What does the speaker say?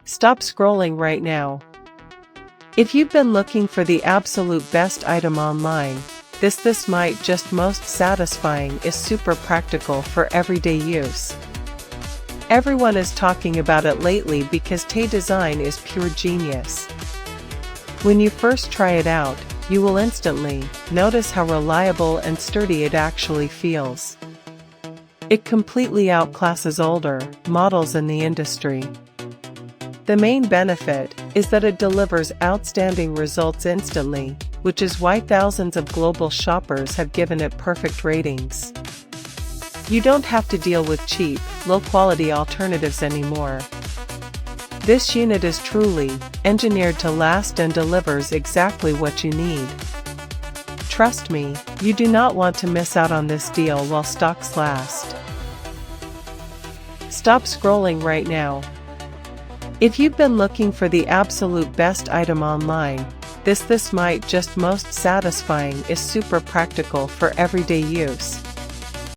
Stop scrolling right now. If you've been looking for the absolute best item online, this might just most satisfying is super practical for everyday use. Everyone is talking about it lately because TEI design is pure genius. When you first try it out, you will instantly notice how reliable and sturdy it actually feels. It completely outclasses older models in the industry. The main benefit is that it delivers outstanding results instantly, which is why thousands of global shoppers have given it perfect ratings. You don't have to deal with cheap, low-quality alternatives anymore. This unit is truly engineered to last and delivers exactly what you need. Trust me, you do not want to miss out on this deal while stocks last. Stop scrolling right now. If you've been looking for the absolute best item online, this might just most satisfying is super practical for everyday use.